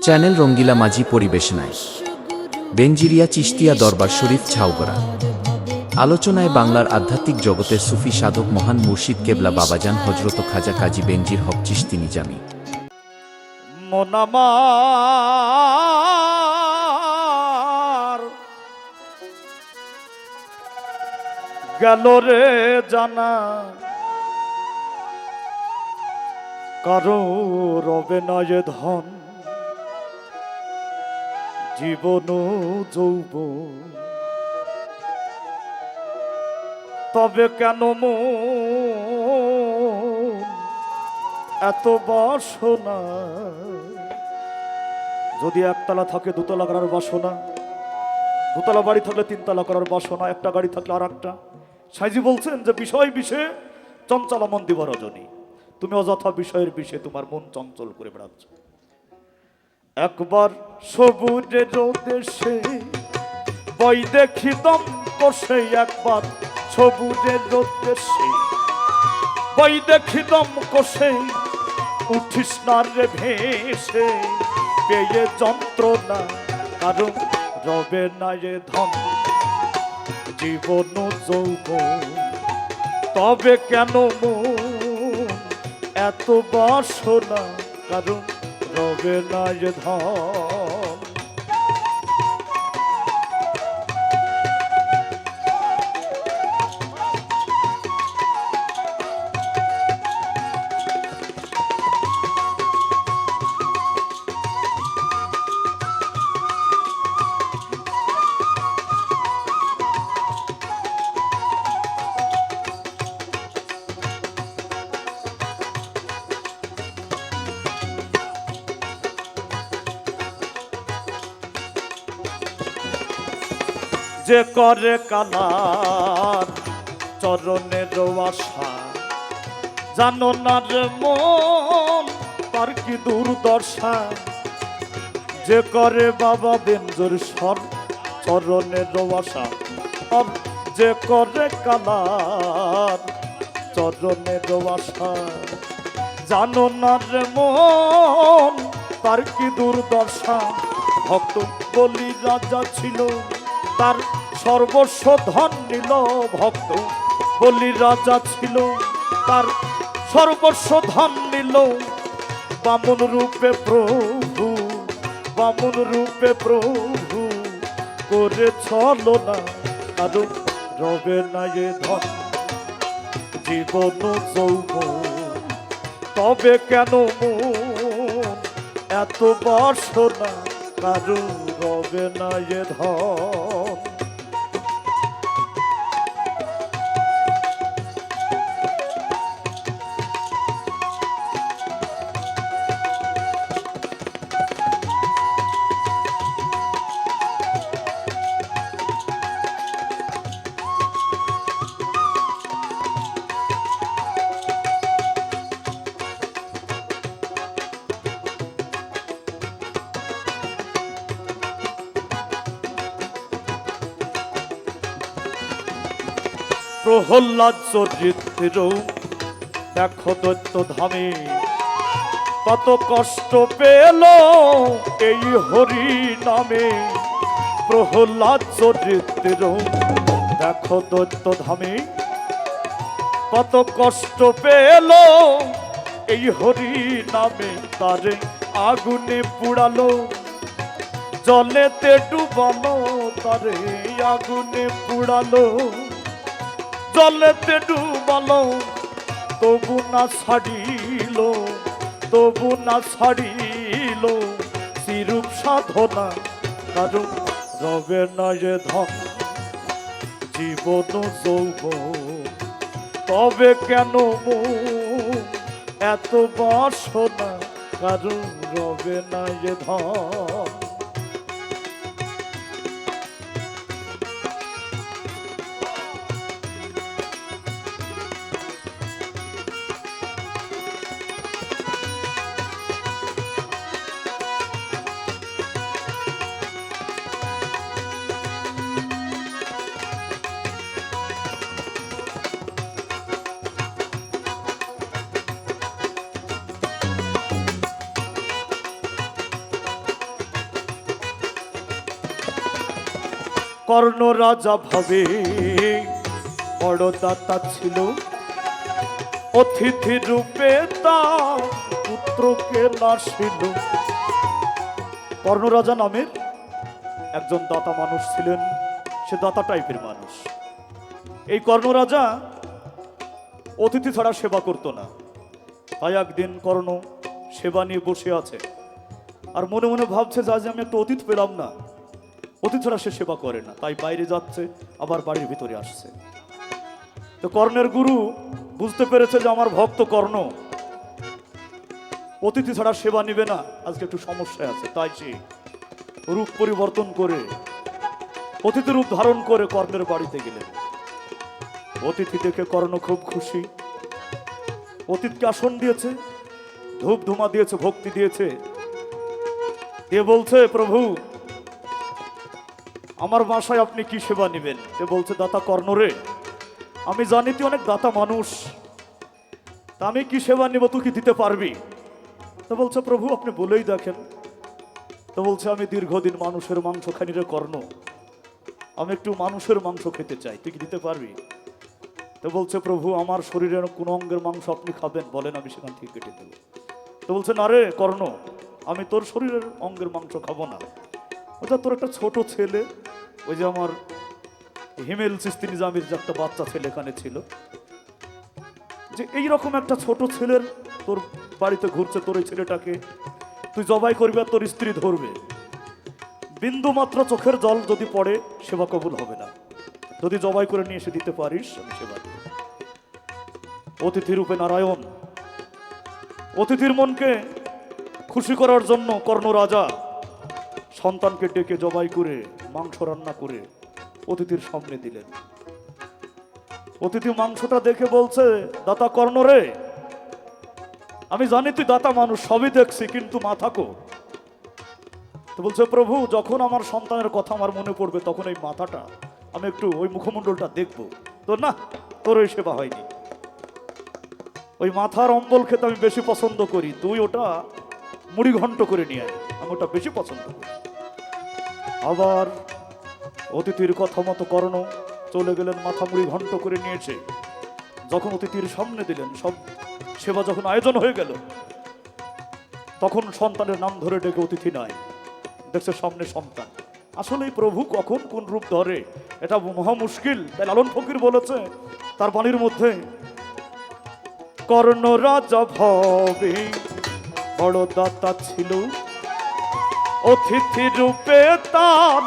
Channel রঙ্গিলা মাঝি পরিবেশনায় বেনজিরিয়া চিশতিয়া দরবার শরীফ ছাউগড়া। আলোচনায় বাংলার আধ্যাত্মিক জগতের সুফি সাধক মহান মুর্শিদ কেবলা বাবাজান হজরত খাজা কাজী বেনজির হক চিশতি নিজামী। মন আমার গেল রে জানা, কারো রবে না যে ধন জীবন যৌবন, তবে কেন মন এত বাসনা? যদি একতলা থাকে দুতলা করার বাসনা, দুতলা বাড়ি থাকলে তিনতলা করার বাসনা, একটা গাড়ি থাকলে আর একটা। সাইজি বলছেন যে বিষয় বিষয়ে চঞ্চল মন দিব রজনী, তুমি অযথা বিষয়ের বিষয়ে তোমার মন চঞ্চল করে বেড়াচ্ছ। একবার সবুজের দেশে বই দেখি দম কষে, একবার সবুজের দেশে বই দেখি দম কষে, উঠিস না রে ভেসে পেয়ে যন্ত্রণা, কারণ রবে না এ ধন জীবন যৌবন, তবে কেন মন এত বাসনা? কারণ রবে না এ ধন। যে করে কালার চরণের আশা, জানো না রে মন তার কি দুর্দশা। যে করে বাবা বেনজোর সর চরণের আশা, আর যে করে কালার চরণের আশা, জানো না রে মন তার কি দুর্দশা। ভক্ত বলি রাজা ছিল, তার সর্বস্ব ধন নিল। ভক্ত বলি রাজা ছিল, তার সর্বস্ব ধন নিল। বামন রূপে প্রভু, বামন রূপে প্রভু করে চলো না, কারণ রবে না এ ধন জীবন যৌবন, তবে কেন মন এত বাসনা? কারণ রবে না এ ধন। প্রহ্লাদ চরিত্র দেখো দৈত্য ধামে, কত কষ্ট পেল এই হরি নামে। প্রহ্লাদ চরিত্র দেখো দৈত্য ধামে, কত কষ্ট পেল এই হরি নামে। তারে আগুনে পুড়ালো, জলেতে ডুবালো, তারে আগুনে পুড়ালো, জলেতে ডুবালো, তবু না ছাড়িল, তবু না ছাড়িল শ্রীরূপ সাধনা। কারণ রবে না এ ধন জীবন যৌবন, তবে কেন মন এত বাসনা? কারণ রবে না এ ধন। কর্ণ রাজা ভাবে বড় দাতা ছিল, অতিথি রূপে তার পুত্রকে নাশিল। কর্ণ রাজা নামের একজন দাতা মানুষ ছিলেন, সে দাতা টাইপের মানুষ। এই কর্ণ রাজা অতিথি ছাড়া সেবা করতো না। তাই একদিন কর্ণ সেবা নিয়ে বসে আছে, আর মনে মনে ভাবছে যে আজ আমি একটা অতিথি পেলাম না, অতিথি ছাড়া সে সেবা করে না। তাই বাইরে যাচ্ছে, আবার বাড়ির ভিতরে আসছে। তো কর্ণের গুরু বুঝতে পেরেছে যে আমার ভক্ত কর্ণ অতিথি ছাড়া সেবা নিবে না, আজকে একটু সমস্যায় আছে। তাই সে রূপ পরিবর্তন করে অতিথি রূপ ধারণ করে কর্ণের বাড়িতে গেলেন। অতিথি দেখে কর্ণ খুব খুশি, অতিথিকে আসন দিয়েছে, ধূপ ধুমা দিয়েছে, ভক্তি দিয়েছে, দিয়ে বলছে, প্রভু আমার বাসায় আপনি কি সেবা নেবেন? এ বলছে, দাতা কর্ণ রে, আমি জানি তুই অনেক দাতা মানুষ, তা আমি কি সেবা নিব, তুই কি দিতে পারবি? তো বলছে, প্রভু আপনি বলেই দেখেন। তো বলছে, আমি দীর্ঘদিন মানুষের মাংস খাইনি রে কর্ণ, আমি একটু মানুষের মাংস খেতে চাই, তুই কি দিতে পারবি? তো বলছে, প্রভু আমার শরীরের কোন অঙ্গের মাংস আপনি খাবেন বলেন, আমি সেখান থেকে কেটে দেব। তো বলছে, না রে কর্ণ, আমি তোর শরীরের অঙ্গের মাংস খাবো না। ওটা তোর একটা ছোট ছেলে, ওই যে আমার হিমেল চিস্তি নিজামের যে একটা বাচ্চা ছেলে এখানে ছিল, যে এইরকম একটা ছোট ছেলের তোর বাড়িতে ঘুরছে, তোর এই ছেলেটাকে তুই জবাই করবি আর তোর স্ত্রী ধরবে, বিন্দু মাত্র চোখের জল যদি পড়ে সেবা কবুল হবে না। যদি জবাই করে নিয়ে এসে দিতে পারিস আমি সেবা দেব। অতিথি রূপে নারায়ণ, অতিথির মনকে খুশি করার জন্য কর্ণ রাজা সন্তানকে ডেকে জবাই করে মাংস রান্না করে অতিথির সামনে দিলেন। অতিথি মাংসটা দেখে বলছে, দাতা কর্ণ রে, আমি জানি তুই দাতা মানুষ, সবই দেখছি, কিন্তু মাথা কো? তো বলছে, প্রভু যখন আমার সন্তানের কথা আমার মনে পড়বে তখন এই মাথাটা আমি একটু ওই মুখমণ্ডলটা দেখবো। তো না, তোর ওই সেবা হয়নি, ওই মাথার অম্বল খেতে আমি বেশি পছন্দ করি, তুই ওটা মুড়ি ঘন্ট করে নিয়ে আয়, আমি ওটা বেশি পছন্দ করি। আবার অতিথির কথা মতো কর্ণ চলে গেলেন, মাথা মুড়ি ঘন্ট করে নিয়েছে। যখন অতিথির সামনে দিলেন, সব সেবা যখন আয়োজন হয়ে গেল, তখন সন্তানের নাম ধরে ডেকে অতিথি নাই, দেখছে সামনে সন্তান। আসলে প্রভু কখন কোন রূপ ধরে এটা মহা মুশকিল। তাই লালন ফকির বলেছে তার বাণীর মধ্যে, কর্ণ রাজা ভবে বড় দাতা ছিল, অতিথি রূপে তার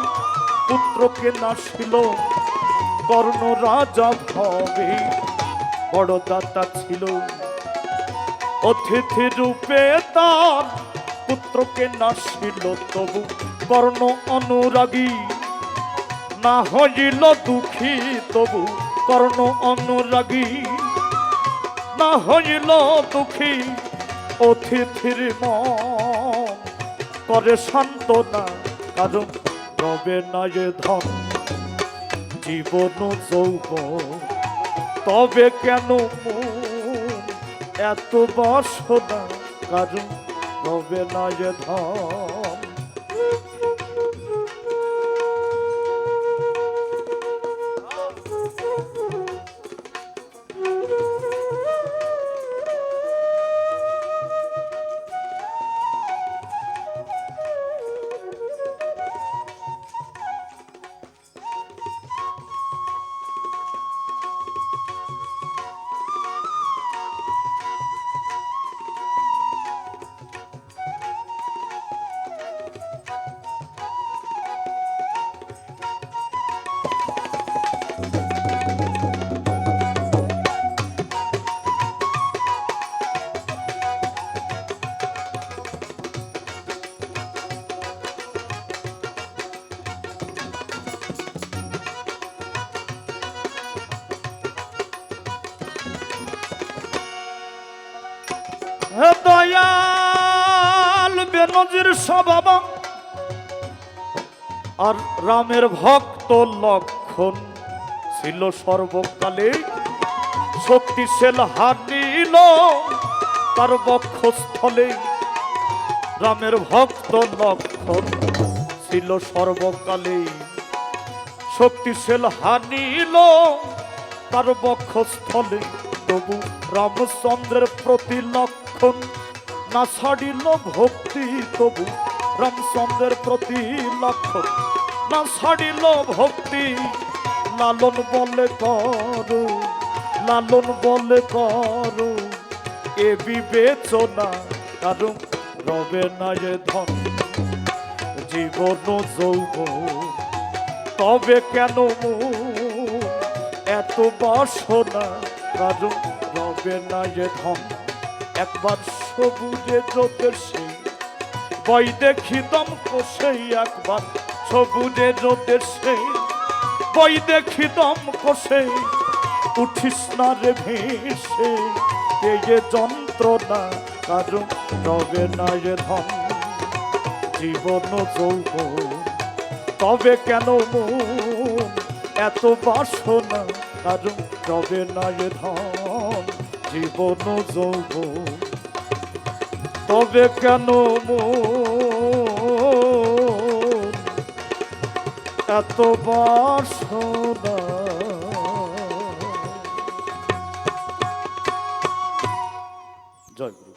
পুত্রকে নাশিল। কর্ণ রাজা ভবে বড় দাতা ছিল, অতিথি রূপে তার পুত্রকে নাশিল। তবু কর্ণ অনুরাগী না হইল দুঃখী, তবু কর্ণ অনুরাগী না হইল দুঃখী। অতিথির মন করে সান্ত্বনা, কারণ রবে না যে ধন জীবন যৌবন, তবে কেন মন এত বাসনা, কারণ রবে না যে ধন। হে দয়াল বেনজির স্বভাব, আর রামের ভক্ত লক্ষণ ছিল সর্বকালে, শক্তিশাল হারিল তার বক্ষস্থলে। রামের ভক্ত লক্ষণ ছিল সর্বকালে, শক্তিশীল হানিল তার বক্ষস্থলে, তবু রামচন্দ্রের প্রতি লক্ষণ না ছাড়িল ভক্তি, তবু রামচন্দ্রের প্রতি লক্ষণ না ছাড়িল ভক্তি। লালন বলে করো, লালন বলে করো এ বিবেচনা, কারণ রবে না এ ধন জীবন যৌবন, তবে কেন মন এত বাসনা, কারণ রবে না এ ধন। একবার সবুজে জোতের সেই বই দেখি দম কষেই, একবার সবুজে জোতের সেই বই দেখি দম কষেই, উঠিস না রে ভেসে এ যন্ত্রণা, কারণ রবে না এ ধন জীবন যৌবন, তবে কেন মন এত বাসনা, কারণ রবে না এ ধন জীবন যৌবন, তবে কেন মন এত বাসনা। জয় গুরু।